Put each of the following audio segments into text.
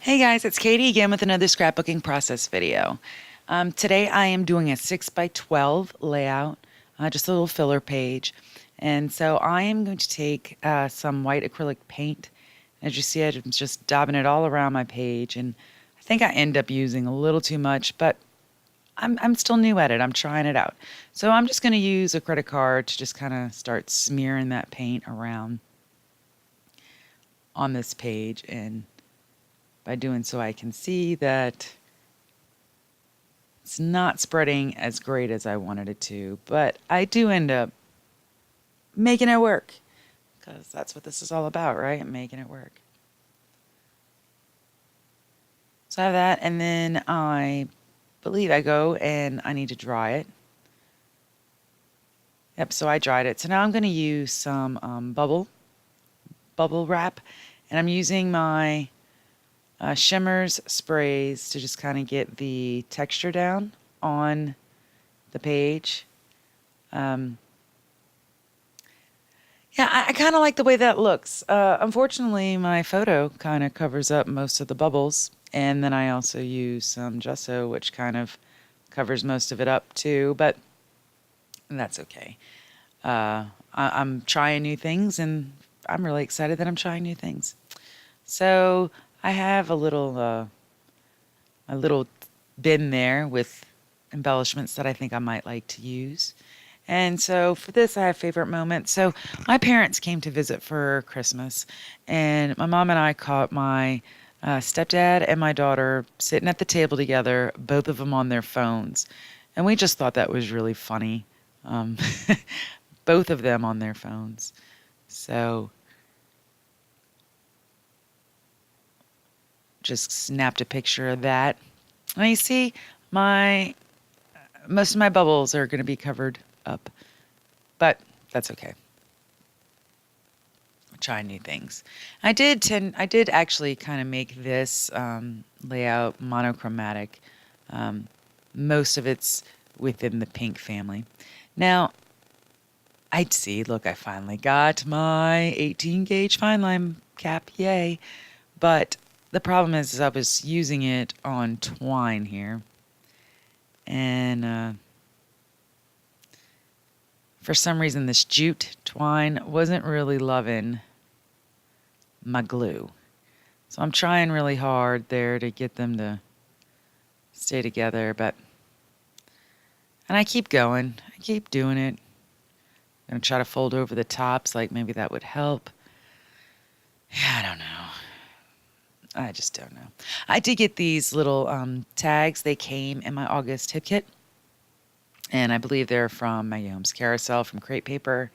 Hey guys, it's Katie again with another scrapbooking process video. Today I am doing a 6 by 12 layout, just a little filler page. And so I am going to take some white acrylic paint. As you see, I'm just daubing it all around my page. And I think I end up using a little too much, but I'm still new at it. I'm trying it out. So I'm just going to use a credit card to just kind of start smearing that paint around on this page. And by doing so, I can see that it's not spreading as great as I wanted it to, but I do end up making it work because that's what this is all about, right? Making it work. So I have that, and then I believe I go and I need to dry it. Yep, so I dried it. So now I'm going to use some bubble wrap, and I'm using my shimmers sprays to just kind of get the texture down on the page. Yeah, I kind of like the way that looks. Unfortunately, my photo kind of covers up most of the bubbles, and then I also use some gesso, which kind of covers most of it up too, but that's okay. I'm trying new things, and I'm really excited that I'm trying new things. So I have a little bin there with embellishments that I think I might like to use. And so for this, I have favorite moments. So my parents came to visit for Christmas, and my mom and I caught my stepdad and my daughter sitting at the table together, both of them on their phones. And we just thought that was really funny. Um, both of them on their phones. So just snapped a picture of that. And you see, my most of my bubbles are going to be covered up, but that's okay. Try new things. I did actually kind of make this layout monochromatic. Most of it's within the pink family. Now, I'd see, look, I finally got my 18 gauge fine line cap, yay. But the problem is I was using it on twine here. And for some reason, this jute twine wasn't really loving my glue. So I'm trying really hard there to get them to stay together, and I keep going. I keep doing it. I'm going to try to fold over the tops, like maybe that would help. Yeah, I don't know. I just don't know. I did get these little tags. They came in my August tip kit. And I believe they're from Maggie Holmes Carousel from Crate Paper.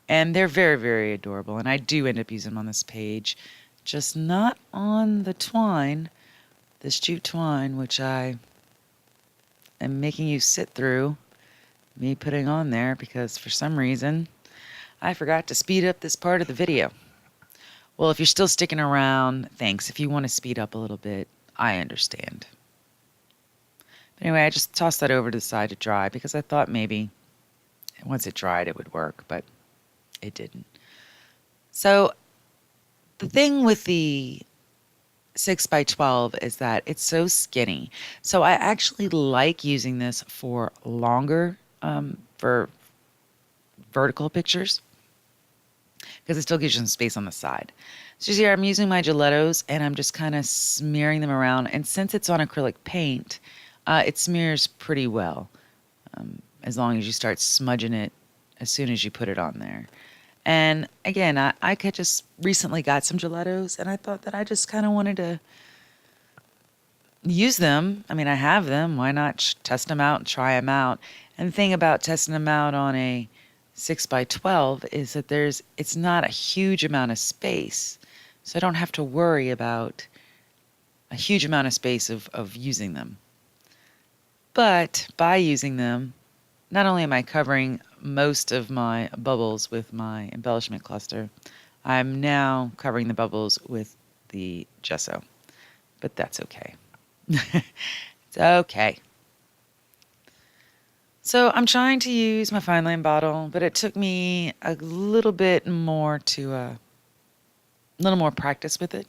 And they're very, very adorable. And I do end up using them on this page. Just not on the twine, this jute twine, which I am making you sit through me putting on there because for some reason I forgot to speed up this part of the video. Well, if you're still sticking around, thanks. If you want to speed up a little bit, I understand. But anyway, I just tossed that over to the side to dry because I thought maybe once it dried it would work, but it didn't. So the thing with the 6 by 12 is that it's so skinny. So I actually like using this for longer, for vertical pictures, because it still gives you some space on the side. So here I'm using my Gelatos and I'm just kind of smearing them around. And since it's on acrylic paint, it smears pretty well, as long as you start smudging it as soon as you put it on there. And again, I could just recently got some Gelatos and I thought that I just kind of wanted to use them. I mean, I have them. Why not test them out and try them out? And the thing about testing them out on a 6 by 12 is that it's not a huge amount of space. So I don't have to worry about a huge amount of space of using them. But by using them, not only am I covering most of my bubbles with my embellishment cluster, I'm now covering the bubbles with the gesso. But that's okay. It's okay. So I'm trying to use my fine line bottle, but it took me a little bit more to, a little more practice with it.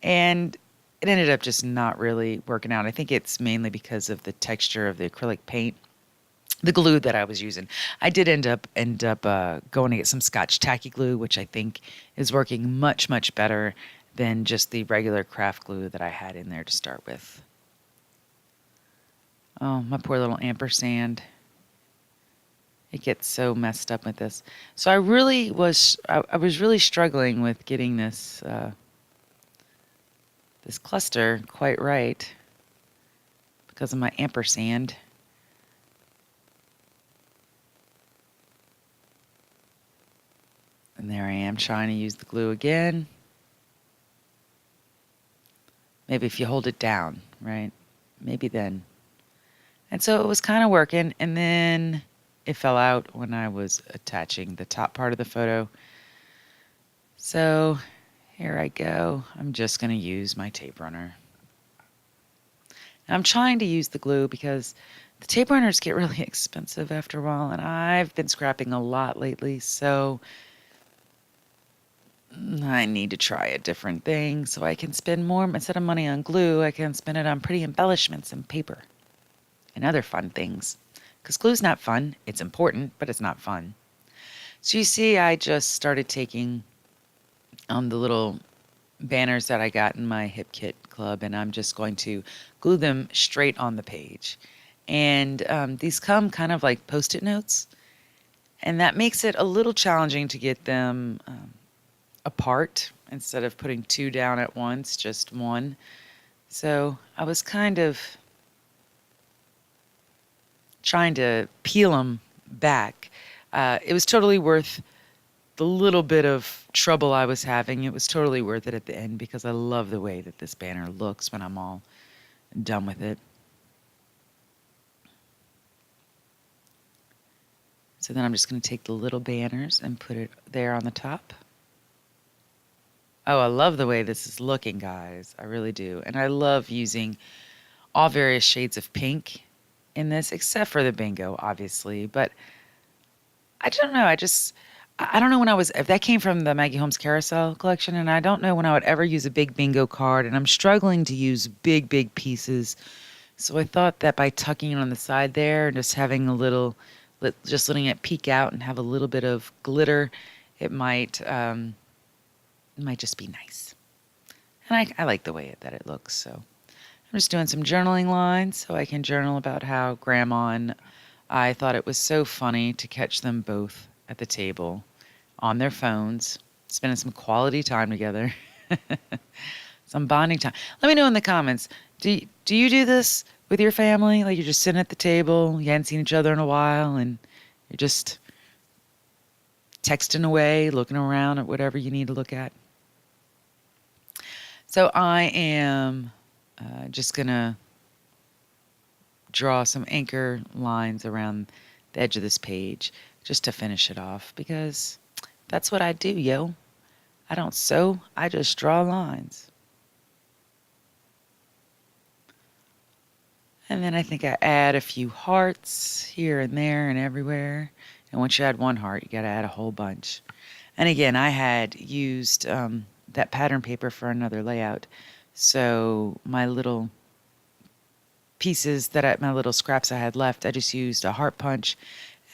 And it ended up just not really working out. I think it's mainly because of the texture of the acrylic paint, the glue that I was using. I did end up going to get some Scotch tacky glue, which I think is working much better than just the regular craft glue that I had in there to start with. Oh, my poor little ampersand. It gets so messed up with this. So I was really struggling with getting this this cluster quite right because of my ampersand. And there I am trying to use the glue again. Maybe if you hold it down, right? Maybe then. And so it was kind of working, and then it fell out when I was attaching the top part of the photo. So here I go. I'm just going to use my tape runner. Now I'm trying to use the glue because the tape runners get really expensive after a while, and I've been scrapping a lot lately, so I need to try a different thing so I can spend more. Instead of money on glue, I can spend it on pretty embellishments and paper and other fun things. Because glue's not fun. It's important, but it's not fun. So you see, I just started taking the little banners that I got in my Hip Kit Club, and I'm just going to glue them straight on the page. And these come kind of like Post-it notes, and that makes it a little challenging to get them apart instead of putting two down at once, just one. So I was kind of trying to peel them back. It was totally worth the little bit of trouble I was having. It was totally worth it at the end because I love the way that this banner looks when I'm all done with it. So then I'm just going to take the little banners and put it there on the top. Oh, I love the way this is looking, guys. I really do. And I love using all various shades of pink in this, except for the bingo, obviously. But I don't know. I don't know if that came from the Maggie Holmes Carousel collection, and I don't know when I would ever use a big bingo card, and I'm struggling to use big pieces. So I thought that by tucking it on the side there and just having a little, just letting it peek out and have a little bit of glitter, it might just be nice. And I like the way that it looks, so I'm just doing some journaling lines so I can journal about how Grandma and I thought it was so funny to catch them both at the table on their phones, spending some quality time together, some bonding time. Let me know in the comments, do you do this with your family? Like you're just sitting at the table, you hadn't seen each other in a while, and you're just texting away, looking around at whatever you need to look at. So I am just going to draw some anchor lines around the edge of this page just to finish it off because that's what I do, yo. I don't sew, I just draw lines. And then I think I add a few hearts here and there and everywhere. And once you add one heart, you got to add a whole bunch. And again, I had used that pattern paper for another layout. So my little pieces my little scraps I had left, I just used a heart punch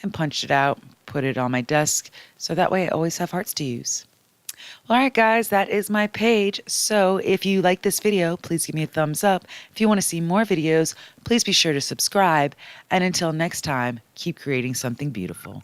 and punched it out, put it on my desk. So that way I always have hearts to use. Well, all right, guys, that is my page. So if you like this video, please give me a thumbs up. If you want to see more videos, please be sure to subscribe. And until next time, keep creating something beautiful.